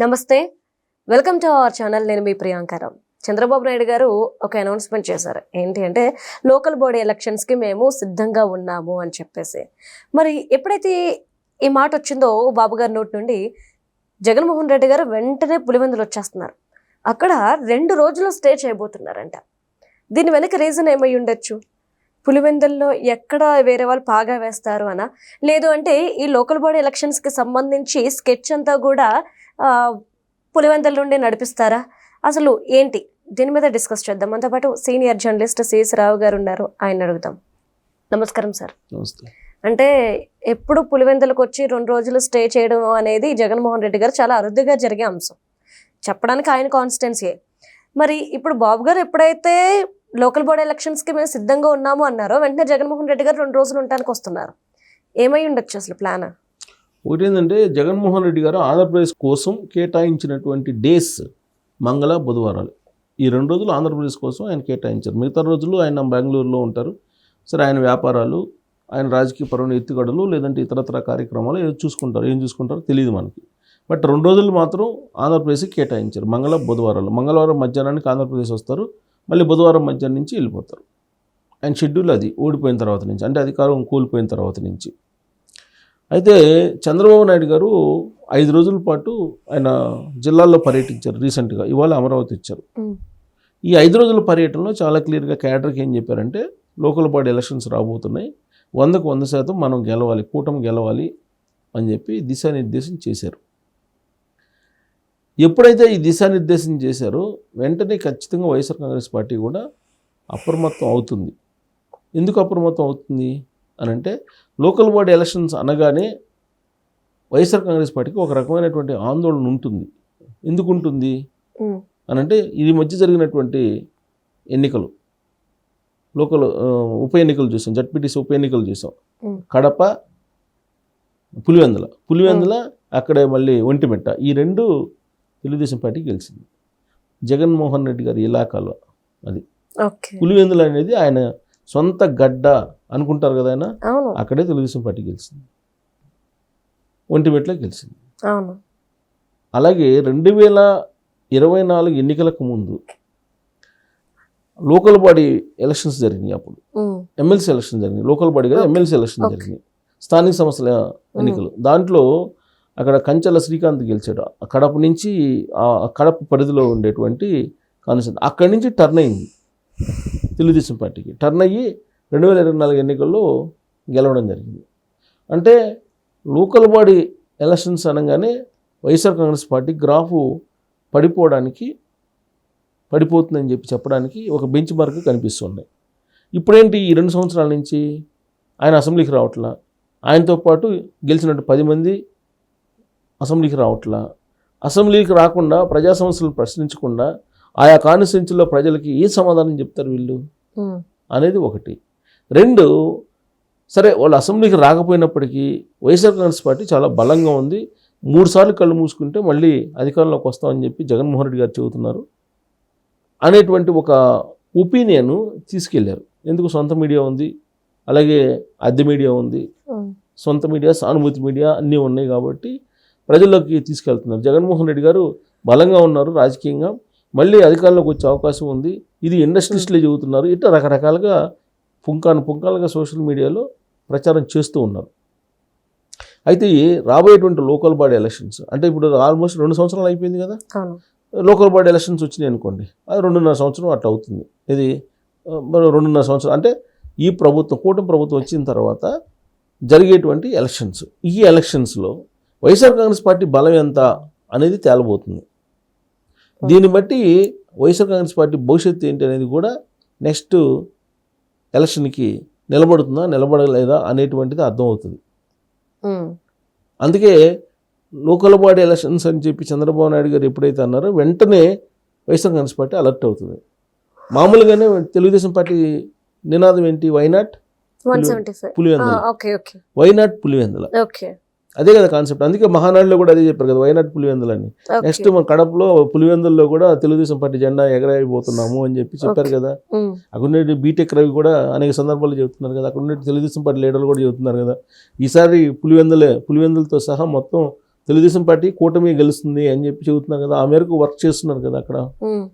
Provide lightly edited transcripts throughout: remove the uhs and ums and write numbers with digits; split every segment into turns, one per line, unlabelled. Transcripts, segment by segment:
నమస్తే, welcome to our channel. నేను మీ ప్రియాంకారావు. చంద్రబాబు నాయుడు గారు ఒక అనౌన్స్మెంట్ చేశారు. ఏంటి అంటే లోకల్ బాడీ ఎలక్షన్స్కి మేము సిద్ధంగా ఉన్నాము అని చెప్పేసి. మరి ఎప్పుడైతే ఈ మాట వచ్చిందో బాబు గారి నోటి నుండి, జగన్మోహన్ రెడ్డి గారు వెంటనే పులివెందులు వచ్చేస్తున్నారు. అక్కడ 2 రోజులు స్టే చేయబోతున్నారంట. దీని వెనక రీజన్ ఏమై ఉండొచ్చు? పులివెందుల్లో ఎక్కడ వేరే వాళ్ళు పాగా వేస్తారు అనా, లేదు అంటే ఈ లోకల్ బాడీ ఎలక్షన్స్కి సంబంధించి స్కెచ్ అంతా కూడా పులివెందుల నుండి నడిపిస్తారా? అసలు ఏంటి, దీని మీద డిస్కస్ చేద్దాం. మనతో పాటు సీనియర్ జర్నలిస్ట్ సిఎస్ రావు గారు ఉన్నారు, ఆయన అడుగుదాం. నమస్కారం సార్.
నమస్తే.
అంటే ఎప్పుడు పులివెందులకు వచ్చి 2 రోజులు స్టే చేయడం అనేది జగన్మోహన్ రెడ్డి గారు చాలా అరుదుగా జరిగే అంశం. చెప్పడానికి ఆయన కాన్స్టిట్యున్సీయే. మరి ఇప్పుడు బాబు గారు ఎప్పుడైతే లోకల్ బాడీ ఎలక్షన్స్కి మేము సిద్ధంగా ఉన్నాము అన్నారో, వెంటనే జగన్మోహన్ రెడ్డి గారు 2 రోజులు ఉండడానికి వస్తున్నారు. ఏమై ఉండొచ్చు అసలు ప్లాన్?
ఒకటి ఏంటంటే, జగన్మోహన్ రెడ్డి గారు ఆంధ్రప్రదేశ్ కోసం కేటాయించినటువంటి డేస్ మంగళ బుధవారాలు. ఈ 2 రోజులు ఆంధ్రప్రదేశ్ కోసం ఆయన కేటాయించారు. మిగతా రోజులు ఆయన బెంగళూరులో ఉంటారు. సరే, ఆయన వ్యాపారాలు, ఆయన రాజకీయ పరమైన ఎత్తుగడలు, లేదంటే ఇతరత్ర కార్యక్రమాలు ఏం చూసుకుంటారో తెలియదు మనకి. బట్ 2 రోజులు మాత్రం ఆంధ్రప్రదేశ్కి కేటాయించారు, మంగళ బుధవారాలు. మంగళవారం మధ్యాహ్నానికి ఆంధ్రప్రదేశ్ వస్తారు, మళ్ళీ బుధవారం మధ్యాహ్నం నుంచి వెళ్ళిపోతారు. ఆయన షెడ్యూల్ అది ఓడిపోయిన తర్వాత నుంచి, అంటే అధికారం కోల్పోయిన తర్వాత నుంచి. అయితే చంద్రబాబు నాయుడు గారు 5 రోజుల పాటు ఆయన జిల్లాల్లో పర్యటించారు. రీసెంట్గా ఇవాళ అమరావతి ఇచ్చారు. ఈ 5 రోజుల పర్యటనలో చాలా క్లియర్గా క్యాడర్కి ఏం చెప్పారంటే, లోకల్ బాడీ ఎలక్షన్స్ రాబోతున్నాయి, 100కు 100% మనం గెలవాలి, కూటమి గెలవాలి అని చెప్పి దిశానిర్దేశం చేశారు. ఎప్పుడైతే ఈ దిశానిర్దేశం చేశారో వెంటనే ఖచ్చితంగా వైఎస్ఆర్ కాంగ్రెస్ పార్టీ కూడా అప్రమత్తం అవుతుంది. ఎందుకు అప్రమత్తం అవుతుంది అని అంటే, లోకల్ బాడీ ఎలక్షన్స్ అనగానే వైఎస్ఆర్ కాంగ్రెస్ పార్టీకి ఒక రకమైనటువంటి ఆందోళన ఉంటుంది. ఎందుకు ఉంటుంది అని అంటే, ఇది మధ్య జరిగినటువంటి ఎన్నికలు, లోకల్ ఉప ఎన్నికలు చూసాం, జడ్పీటీసీ ఉప ఎన్నికలు చూసాం. కడప, పులివెందుల, అక్కడే మళ్ళీ ఒంటిమిట్ట, ఈ 2 తెలుగుదేశం పార్టీకి గెలిచింది. జగన్మోహన్ రెడ్డి గారి ఇలాకాలో అది. పులివెందుల అనేది ఆయన సొంత గడ్డ అనుకుంటారు కదా ఆయన, అక్కడే తెలుగుదేశం పార్టీ గెలిచింది. ఒంటిమిట్లో గెలిచింది. అలాగే 2024 ఎన్నికలకు ముందు లోకల్ బాడీ ఎలక్షన్స్ జరిగినాయి. అప్పుడు ఎమ్మెల్సీ ఎలక్షన్ జరిగింది, లోకల్ బాడీ కదా, ఎమ్మెల్సీ ఎలక్షన్ జరిగినాయి, స్థానిక సంస్థల ఎన్నికలు. దాంట్లో అక్కడ కంచెల శ్రీకాంత్ గెలిచాడు. కడప నుంచి, కడప పరిధిలో ఉండేటువంటి కాన్స్టిట్యూన్సీ, అక్కడి నుంచి టర్న్ అయింది తెలుగుదేశం పార్టీకి. టర్న్ అయ్యి 2024 ఎన్నికల్లో గెలవడం జరిగింది. అంటే లోకల్ బాడీ ఎలక్షన్స్ అనగానే వైఎస్ఆర్ కాంగ్రెస్ పార్టీ గ్రాఫ్ పడిపోతుందని చెప్పడానికి ఒక బెంచ్ మార్క్ కనిపిస్తున్నాయి. ఇప్పుడేంటి, ఈ 2 సంవత్సరాల నుంచి ఆయన అసెంబ్లీకి రావట్లా, ఆయనతో పాటు గెలిచినట్టు 10 మంది అసెంబ్లీకి రావట్లా. అసెంబ్లీకి రాకుండా, ప్రజా సమస్యలను ప్రశ్నించకుండా, ఆయా కాన్స్టిట్యున్సీలో ప్రజలకి ఏ సమాధానం చెప్తారు వీళ్ళు అనేది ఒకటి. 2, సరే వాళ్ళు అసెంబ్లీకి రాకపోయినప్పటికీ వైఎస్ఆర్ కాంగ్రెస్ పార్టీ చాలా బలంగా ఉంది, 3 సార్లు కళ్ళు మూసుకుంటే మళ్ళీ అధికారంలోకి వస్తామని చెప్పి జగన్మోహన్ రెడ్డి గారు చెబుతున్నారు అనేటువంటి ఒక ఒపీనియన్ తీసుకెళ్లారు. ఎందుకు, సొంత మీడియా ఉంది, అలాగే అద్దె మీడియా ఉంది, సొంత మీడియా, సానుభూతి మీడియా అన్నీ ఉన్నాయి కాబట్టి ప్రజల్లోకి తీసుకెళ్తున్నారు. జగన్మోహన్ రెడ్డి గారు బలంగా ఉన్నారు రాజకీయంగా, మళ్ళీ అధికారంలోకి వచ్చే అవకాశం ఉంది, ఇది ఇండస్ట్రియలిస్టులే చెబుతున్నారు. ఇట్లా రకరకాలుగా పుంకాలుగా సోషల్ మీడియాలో ప్రచారం చేస్తూ ఉన్నారు. అయితే రాబోయేటువంటి లోకల్ బాడీ ఎలక్షన్స్ అంటే, ఇప్పుడు ఆల్మోస్ట్ 2 సంవత్సరాలు అయిపోయింది కదా, లోకల్ బాడీ ఎలక్షన్స్ వచ్చినాయి అనుకోండి, అది 2.5 సంవత్సరం అట్లా అవుతుంది. ఇది 2.5 సంవత్సరం అంటే ఈ ప్రభుత్వం, కూటమి ప్రభుత్వం వచ్చిన తర్వాత జరిగేటువంటి ఎలక్షన్స్. ఈ ఎలక్షన్స్లో వైఎస్ఆర్ కాంగ్రెస్ పార్టీ బలం ఎంత అనేది తేలబోతుంది. దీన్ని బట్టి వైఎస్ఆర్ కాంగ్రెస్ పార్టీ భవిష్యత్తు ఏంటి అనేది కూడా నెక్స్ట్ ఎలక్షన్కి నిలబడుతుందా నిలబడలేదా అనేటువంటిది అర్థమవుతుంది. అందుకే లోకల్ బాడీ ఎలక్షన్స్ అని చెప్పి చంద్రబాబు నాయుడు గారు ఎప్పుడైతే అన్నారో, వెంటనే వైఎస్ఆర్ కాంగ్రెస్ పార్టీ అలర్ట్ అవుతుంది. మామూలుగానే తెలుగుదేశం పార్టీ నినాదం ఏంటి, వైనాట్ పులివెందుల, వైనాట్ పులివెందుల, అదే కదా కాన్సెప్ట్. అందుకే మహానాడులో కూడా అదే చెప్పారు కదా, వైనాట్ పులివెందులని. నెక్స్ట్ మన కడపలో పులివెందుల్లో కూడా తెలుగుదేశం పార్టీ జెండా ఎగరైపోతున్నాము అని చెప్పారు కదా. అక్కడ బీటెక్ రవి కూడా అనేక సందర్భాలు చెబుతున్నారు కదా, అక్కడ తెలుగుదేశం పార్టీ లీడర్లు కూడా చెబుతున్నారు కదా. ఈసారి పులివెందులతో సహా మొత్తం తెలుగుదేశం పార్టీ కూటమి గెలుస్తుంది అని చెప్పి చెబుతున్నారు కదా, ఆ మేరకు వర్క్ చేస్తున్నారు కదా అక్కడ.
Um,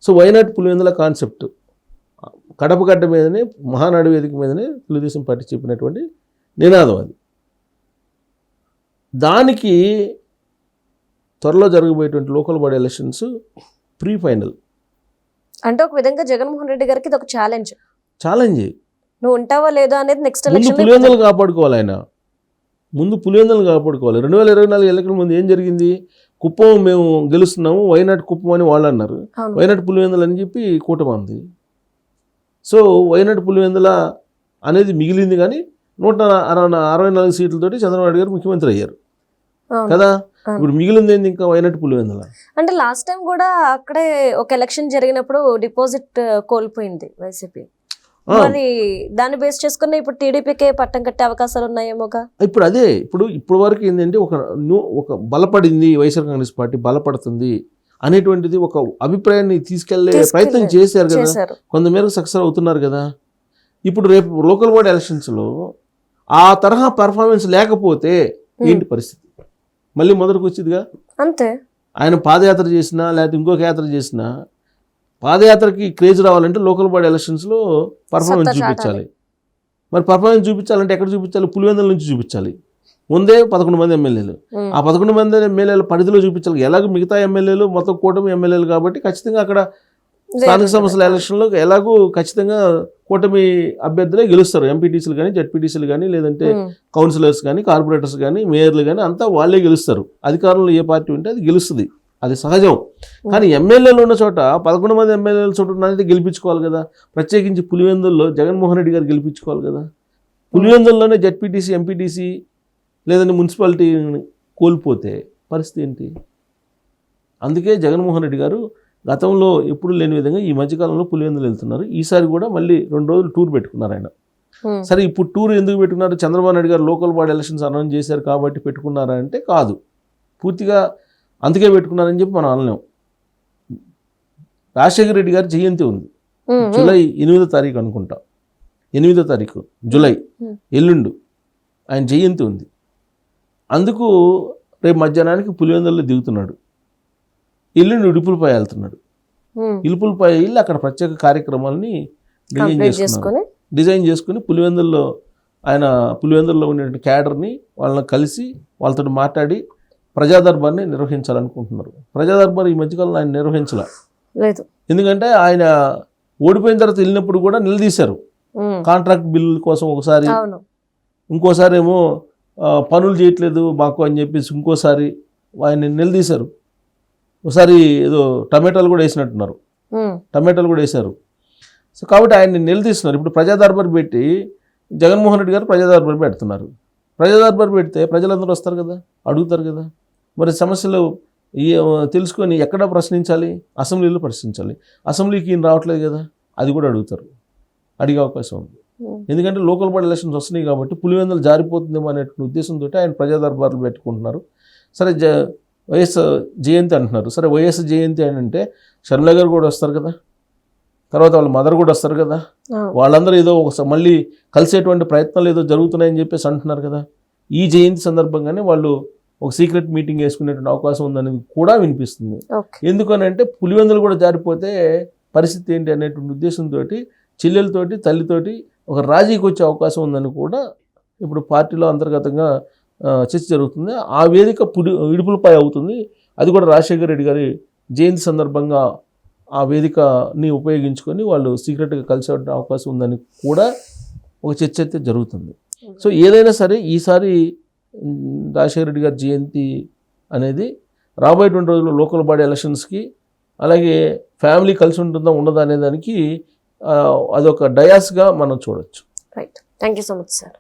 so why not Pulivendula concept Kadapa గడ్డ మీదనే, మహానాడు వేదిక మీదనే తెలుగుదేశం పార్టీ చెప్పినటువంటి నినాదం అది. దానికి త్వరలో జరగబోయేటువంటి local body elections pre final
అంటే ఒక విధంగా జగన్మోహన్ రెడ్డి గారికి ఇది ఒక ఛాలెంజ్.
ఛాలెంజ్.
నువ్వు ఉంటావా లేదా అనేది నెక్స్ట్
ముందు
ఎలక్షన్.
పులివెందులు కాపాడుకోవాలి ఆయన, ముందు పులివెందులు కాపాడుకోవాలి. 2024 ఎన్నికల ముందు ఏం జరిగింది? కుప్పం మేము గెలుస్తున్నాము, వైనాట్ కుప్పం అని వాళ్ళు అన్నారు, వైనాట్ పులివెందులు అని చెప్పి కూటమి ఉంది. సో వైనాట్ పులివెందుల అనేది మిగిలింది, కానీ 164 సీట్లతోటి చంద్రబాబు నాయుడు గారు ముఖ్యమంత్రి అయ్యారు కదా. ఇప్పుడు మిగిలింది ఏంది ఇంకా వైనాట్ పులివెందుల.
అంటే లాస్ట్ టైం కూడా అక్కడే ఒక ఎలక్షన్ జరిగినప్పుడు డిపాజిట్ కోల్పోయింది వైసీపీ. మరి దాన్ని బేస్ చేసుకుని ఇప్పుడు టీడీపీకే పట్టం కట్టే అవకాశాలు ఉన్నాయేమోగా.
ఇప్పుడు అదే ఇప్పుడు వరకు ఏంటంటే ఒక బలపడింది, వైఎస్ఆర్ కాంగ్రెస్ పార్టీ బలపడుతుంది అనేటువంటిది ఒక అభిప్రాయాన్ని తీసుకెళ్లే ప్రయత్నం చేశారు కదా, కొంతమేరకు సక్సెస్ అవుతున్నారు కదా. ఇప్పుడు రేపు లోకల్ బాడీ ఎలక్షన్స్లో ఆ తరహా పర్ఫార్మెన్స్ లేకపోతే ఏంటి పరిస్థితి? మళ్ళీ మొదటికి వచ్చిందిగా.
అంతే.
ఆయన పాదయాత్ర చేసినా లేకపోతే ఇంకొక యాత్ర చేసినా, పాదయాత్రకి క్రేజ్ రావాలంటే లోకల్ బాడీ ఎలక్షన్స్లో పర్ఫార్మెన్స్ చూపించాలి. మరి పర్ఫార్మెన్స్ చూపించాలంటే ఎక్కడ చూపించాలి? పులివెందుల నుంచి చూపించాలి. ముందే 11 మంది ఎమ్మెల్యేలు, ఆ 11 మంది ఎమ్మెల్యేల పరిధిలో చూపించాలి. ఎలాగో మిగతా ఎమ్మెల్యేలు మొత్తం కూటమి ఎమ్మెల్యేలు కాబట్టి ఖచ్చితంగా అక్కడ స్థానిక సంస్థల ఎలక్షన్లో ఎలాగూ ఖచ్చితంగా కూటమి అభ్యర్థులే గెలుస్తారు. ఎంపీటీసీలు కానీ, జెడ్పీటీసీలు కానీ, లేదంటే కౌన్సిలర్స్ కానీ, కార్పొరేటర్స్ కానీ, మేయర్లు కానీ అంతా వాళ్ళే గెలుస్తారు. అధికారంలో ఏ పార్టీ ఉంటే అది గెలుస్తుంది, అది సహజం. కానీ ఎమ్మెల్యేలు ఉన్న చోట 11 మంది ఎమ్మెల్యేల చోట అనేది గెలిపించుకోవాలి కదా. ప్రత్యేకించి పులివెందుల్లో జగన్మోహన్ రెడ్డి గారు గెలిపించుకోవాలి కదా. పులివెందుల్లోనే జెడ్పీటీసీ, ఎంపీటీసీ లేదంటే మున్సిపాలిటీ కోల్పోతే పరిస్థితి ఏంటి? అందుకే జగన్మోహన్ రెడ్డి గారు గతంలో ఎప్పుడు లేని విధంగా ఈ మధ్యకాలంలో పులివెందులు వెళ్తున్నారు. ఈసారి కూడా మళ్ళీ 2 రోజులు టూర్ పెట్టుకున్నారు ఆయన. సరే, ఇప్పుడు టూర్ ఎందుకు పెట్టుకున్నారు? చంద్రబాబు నాయుడు గారు లోకల్ బాడీ ఎలక్షన్స్ అనౌన్స్ చేశారు కాబట్టి పెట్టుకున్నారా అంటే కాదు, పూర్తిగా అందుకే పెట్టుకున్నారని చెప్పి మనం అనలేం. రాజశేఖర రెడ్డి గారి జయంతి ఉంది, జూలై 8వ తారీఖు అనుకుంటా, 8వ తారీఖు జూలై, ఎల్లుండు ఆయన జయంతి ఉంది. అందుకు రేపు మధ్యాహ్నానికి పులివెందుల్లో దిగుతున్నాడు, ఎల్లుండి ఇడుపులపై వెళ్తున్నాడు. ఇలుపులపై వెళ్ళి అక్కడ ప్రత్యేక కార్యక్రమాలని డిజైన్ చేసుకుని పులివెందుల్లో ఉండే క్యాడర్ని వాళ్ళని కలిసి వాళ్ళతో మాట్లాడి ప్రజా దర్బార్ని నిర్వహించాలనుకుంటున్నారు. ప్రజా దర్బార్ ఈ మధ్యకాలంలో ఆయన నిర్వహించలేదు, ఎందుకంటే ఆయన ఓడిపోయిన తర్వాత వెళ్ళినప్పుడు కూడా నిలదీశారు. కాంట్రాక్ట్ బిల్లుల కోసం ఒకసారి, ఇంకోసారి ఏమో పనులు చేయట్లేదు మాకు అని చెప్పేసి ఇంకోసారి ఆయన నిలదీశారు. ఒకసారి ఏదో టమాటాలు కూడా వేసినట్టున్నారు, టమాటాలు కూడా వేశారు. సో కాబట్టి ఆయన్ని నిలదీస్తున్నారు. ఇప్పుడు ప్రజా దర్బార్ పెట్టి జగన్మోహన్ రెడ్డి గారు ప్రజా దర్బార్ పెడుతున్నారు. ప్రజా దర్బార్ పెడితే ప్రజలందరూ వస్తారు కదా, అడుగుతారు కదా. మరి సమస్యలు తెలుసుకొని ఎక్కడ ప్రశ్నించాలి? అసెంబ్లీలో ప్రశ్నించాలి. అసెంబ్లీకి ఈయన రావట్లేదు కదా, అది కూడా అడుగుతారు, అడిగే అవకాశం ఉంది. ఎందుకంటే లోకల్ బాడీ ఎలక్షన్స్ వస్తున్నాయి కాబట్టి పులివెందులు జారిపోతుందేమో అనేటువంటి ఉద్దేశంతో ఆయన ప్రజా దర్బార్లు పెట్టుకుంటున్నారు. సరే, వైఎస్ జయంతి అంటున్నారు. సరే, వైఎస్ జయంతి అని అంటే షర్మిల గారు కూడా వస్తారు కదా, తర్వాత వాళ్ళ మదర్ కూడా వస్తారు కదా, వాళ్ళందరూ ఏదో మళ్ళీ కలిసేటువంటి ప్రయత్నాలు ఏదో జరుగుతున్నాయని చెప్పేసి అంటున్నారు కదా. ఈ జయంతి సందర్భంగానే వాళ్ళు ఒక సీక్రెట్ మీటింగ్ వేసుకునేటువంటి అవకాశం ఉందనేది కూడా వినిపిస్తుంది. ఎందుకనంటే పులివెందులు కూడా జారిపోతే పరిస్థితి ఏంటి అనేటువంటి ఉద్దేశంతో చెల్లెలతోటి, తల్లితోటి ఒక రాజీకి వచ్చే అవకాశం ఉందని కూడా ఇప్పుడు పార్టీలో అంతర్గతంగా చర్చ జరుగుతుంది. ఆ వేదిక ఇడుపులపై అవుతుంది. అది కూడా రాజశేఖర రెడ్డి గారి జయంతి సందర్భంగా ఆ వేదికని ఉపయోగించుకొని వాళ్ళు సీక్రెట్గా కలిసే అవకాశం ఉందని కూడా ఒక చర్చ అయితే జరుగుతుంది. సో ఏదైనా సరే ఈసారి రాజశేఖర రెడ్డి గారి జయంతి అనేది రాబోయేటువంటి రోజుల్లో లోకల్ బాడీ ఎలక్షన్స్కి, అలాగే ఫ్యామిలీ కలిసి ఉంటుందా ఉండదా అనే దానికి అదొక డయాస్గా మనం చూడొచ్చు.
Right, thank you so much sir.